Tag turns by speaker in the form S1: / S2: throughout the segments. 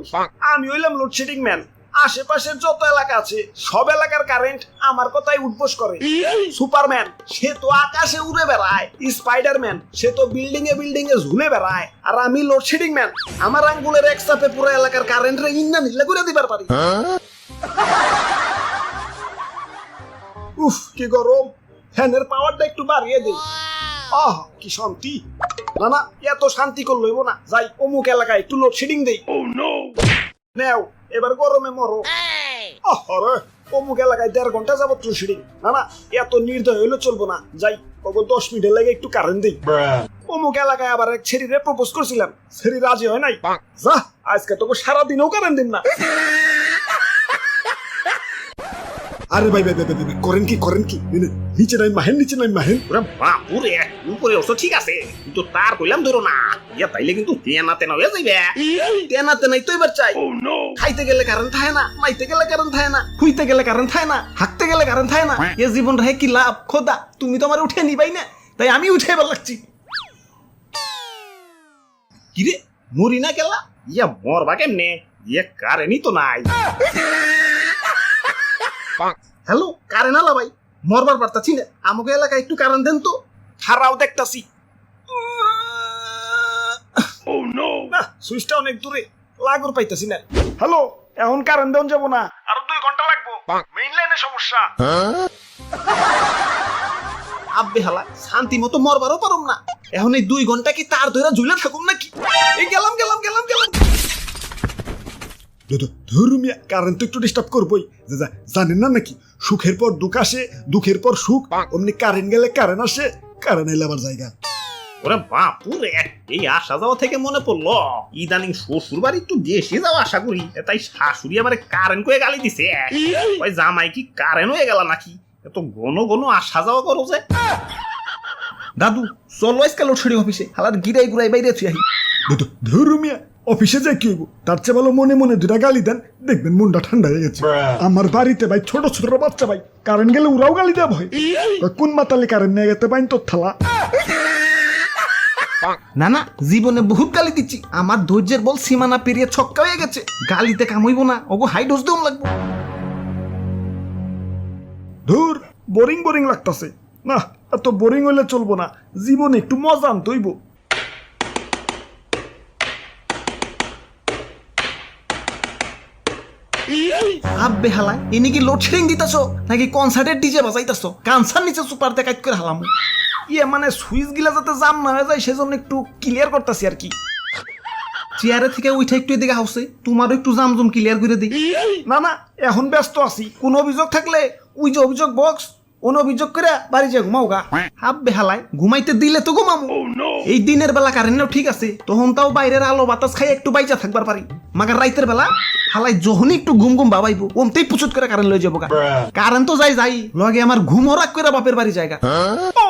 S1: ওই আমি হইলাম লোডশেডিং ম্যান। আশেপাশের যত এলাকা আছে সব এলাকার কারেন্ট আমার কথাই উঠবোস করে। সুপারম্যান সে তো আকাশে উড়ে বেড়ায়, স্পাইডারম্যান সে তো বিল্ডিং এ ঝুলে বেড়ায়, আর আমি লোডশেডিং ম্যান। আমার আঙ্গুলের এক চাপে পুরো এলাকার কারেন্ট রে ইন্না নিল্লা করে দিবার পারি। উফ কি গরম, ফ্যানের পাওয়ারটা একটু বাড়িয়ে দেই। আহ কি শান্তি। না না এত শান্তি করলে হইব না, যাই অমুক এলাকায় একটু লোডশেডিং দেই। নেও এবার গরমে মরো। আরে অমুক এলাকায় 1.5 ঘন্টা যাবত লোডশেডিং। না না এত নির্দয় হইলে চলবো না, যাই ওগো 10 মিনিটের লাগে একটু কারেন্ট দেই। অমুক এলাকায় আবার এক ছেড়িরে প্রপোজ করছিলাম, ছেড়ি রাজি হয় নাই। যা আজকে তোকে সারাদিনও কারেন্ট দিন না। আরে ভাই ভাই ভাই করেন কি নিচে নাই মাহেন।
S2: ওরে বাপুরে, উপরে অবশ্য ঠিক আছে, কিন্তু তার কইলাম ধরো না, ইয়া তাইলে কিন্তু তেনা হয়ে যাইবে।
S1: তেনাতে নাই তো এবার চাই। খাইতে গেলে কারেন্ট থাকে না, মাইতে গেলে কারেন্ট থাকে না, হুইতে গেলে কারেন্ট থাকে না, হাঁকতে গেলে কারেন্ট থাকে না। এ জীবন রে কি লাভ খোদা, তুমি তো আমার উঠে নিবাই না, তাই আমি উঠে এবার লাগছি।
S2: কিরে মরি না গেলা, ইয়া মরবা কেমনে, ইয়া কারেন্টই তো নাই।
S1: হ্যালো কারেন্ট আলা ভাই, মরবার পারতাছি না, আমাকে এলাকায় একটু কারেন্ট দেন তো। খারাও দেখতাছি, না সুইচটা অনেক দূরে, লাগর পাইতাছি না। হ্যালো এখন কারেন্ট দেন যাব না, আরো 2 ঘন্টা লাগবো, মেইন লাইনে সমস্যা। আব্বে হালা শান্তি মতো মরবারও পারুম না, এখন এই 2 ঘন্টা কি তার ধরে ঝুলে থাকুম নাকি? এই গেলাম। ধর্মিয়া কারেন্ট তো একটু ডিস্টার্ব করবই, জানেন না নাকি সুখের পর দুঃখ আসে, দুঃখের পর সুখ, অমনি কারেন্ট গেলে কারেন্ট আসে, কারেন্ট এলে আবার জায়গা।
S2: ওরে বাপুরে, এই আসা যাওয়া থেকে মনে পড়লো ইদানিং শ্বশুর বাড়ি একটু দেশে যাওয়া আশা করি, তাই শাশুড়ি আমার কারেন্ট করে গালি দিছে। ওই জামাই কি কারেন্ট হয়ে গেল নাকি, এত ঘন আসা যাওয়া করো যে।
S1: দাদু চলো আজকাল লোডশেডিং অফিসে, হালার গিরাই গুড়াই বাইরে তুই আহি। ধর্মিয়া অফিসে যাই কি হইব, তার চেয়ে ভালো মনে মনে 2টা গালি দেন, দেখবেন মনটা ঠান্ডা হয়ে গেছে। আমার বাড়িতে ভাই ছোট বাচ্চা ভাই কারেন্ট গেলে ওরাও গালি দেওয়া ভয়, কোন মাতালে কারেন্ট নিয়ে গেতে পাইন তোর থালা। না জীবনে বহুত গালি দিচ্ছি, আমার ধৈর্যের বল সীমানা পেরিয়ে ছক্কা হয়ে গেছে, গালিতে কামইব না, ওগো হাই ডোজ দেওয়া লাগবে। ধুর বোরিং লাগতাছে, না এত বোরিং হইলে চলবো না, জীবনে একটু মজা আনতে হইব। আব্বে হালাই ইনি কি লোডশেডিং দিতাছো নাকি কনসার্টের ডিজে বাজাইতাছো? কানসার নিচে সুপারতে কাট করে হালাম। ইয়ে মানে সুইচ গিলা যাতে জাম না হয়ে যায় সেজন্য একটু ক্লিয়ার করতেছি আর কি। চেয়ারে থেকে উঠে একটু এদিকে হাউসে, তোমারও একটু জামজুম ক্লিয়ার করে দিই। না এখন ব্যস্ত আছি, কোন অভিযোগ থাকলে ওই যে অভিযোগ বক্স, কোন অভিযোগ করে বাড়ি যা ঘুমাও গা। আব্বে হালাই ঘুমাইতে দিলে তো ঘুমামু। এই দিনের বেলা কারেন্টও ঠিক আছে, তখন তাও বাইরের আলো বাতাস খাই একটু বাইচা থাকবার পারি, মাগার রাইতের বেলা হালাই যখনই একটু ঘুম ভাবাইবো ওমতেই পুচুত করে কারেন্ট লয়ে যাবো গা। কারেন্ট তো যাই লগে আমার ঘুমও রাখ করে বাপের বাড়ি জায়গা।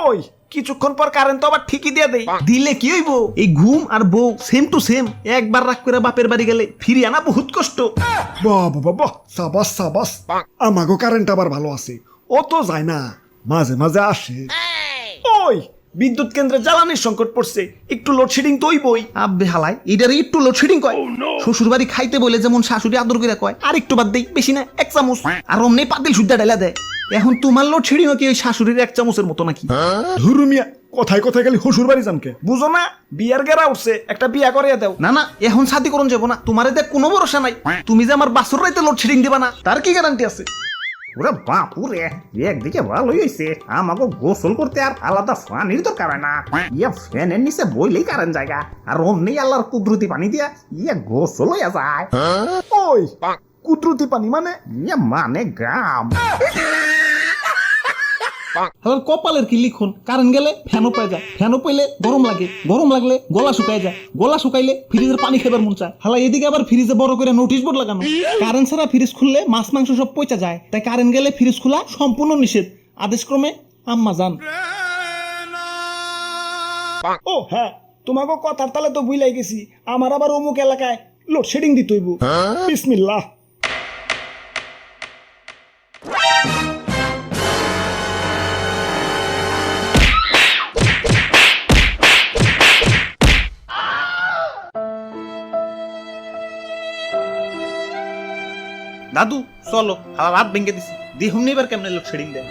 S1: ওই কিছুক্ষণ পর কারেন্ট তো আবার ঠিকই দিয়ে দেই, দিলে কি হইব, এই ঘুম আর বউ সেম টু সেম, একবার রাখ করে বাপের বাড়ি গেলে ফিরে আনা বহুত কষ্ট। বাবা সাবাস আমাগো কারেন্ট আবার ভালো আছে, ও তো যায় না, মাঝে আসে। ওই বিদ্যুৎ কেন্দ্রে জ্বালানির সংকট পড়ছে, একটু লোডশেডিং তো হইবই। আব্বে হালাই এটারে একটু লোডশেডিং কয়, শ্বশুর বাড়ি খাইতে বলে যেমন শাশুড়ি আদর করে কয়, আর একটু বাদ দেই, বেশি না 1 চামচ, আর অমনি পাতিল সুদ্ধা ঢালা দেয়। এখন তোমার লোডশেডিং কি ওই শাশুড়ির 1 চামচের মতো নাকি? ধুরুমিয়া কথায় গেলি শ্বশুর বাড়ি জানকে বুঝো না, বিয়ার গেরা উঠছে, একটা বিয়া করিয়া দাও। না এখন শাদি করুন যাবো না, তোমারে দেখ কোনো ভরসা নাই, তুমি যে আমার বাসুর রাইতে লোডশেডিং দিবা না তার কি গ্যারান্টি আছে?
S2: ওরে বাপুরে, একদিকে ভালোই হয়েছে, আমাকে গোসল করতে আর আলাদা পানির দরকার হয় না, ইয়া ফ্যানের নিচে বইলেই কারেন্ট জায়গা, আর অমনি আল্লাহর কুদরতি পানি দিয়া ইয়া গোসল হইয়া যায়।
S1: ওই কুদরতি পানি মানে?
S2: ইয়া মানে গাম।
S3: কপালের কি লিখন, কারেন্ট গেলে ফ্যানও পাই যায়, ফ্যানও পাইলে গরম লাগে, গরম লাগলে গলা শুকায় যায়, গলা শুকাইলে ফ্রিজের পানি খেবার মন চায়। হালা এদিকে আবার ফ্রিজে বড় করে নোটিশ বোর্ড লাগানো, কারেন্ট ছাড়া ফ্রিজ খুললে মাছ মাংস সব পচা যায়, তাই কারেন্ট গেলে ফ্রিজ খোলা সম্পূর্ণ নিষেধ, আদেশক্রমে আম্মা জান।
S1: ও হ্যাঁ তোমাকে কথার তালে তো বুঝলাই গেছি, আমার আবার অমুক এলাকায় লোডশেডিং দিতে হইব। বিসমিল্লাহ।
S2: দাদু চলো হালা রাত ভেঙে দিছি দেখুন এবার কেমনে লোডশেডিং দেয়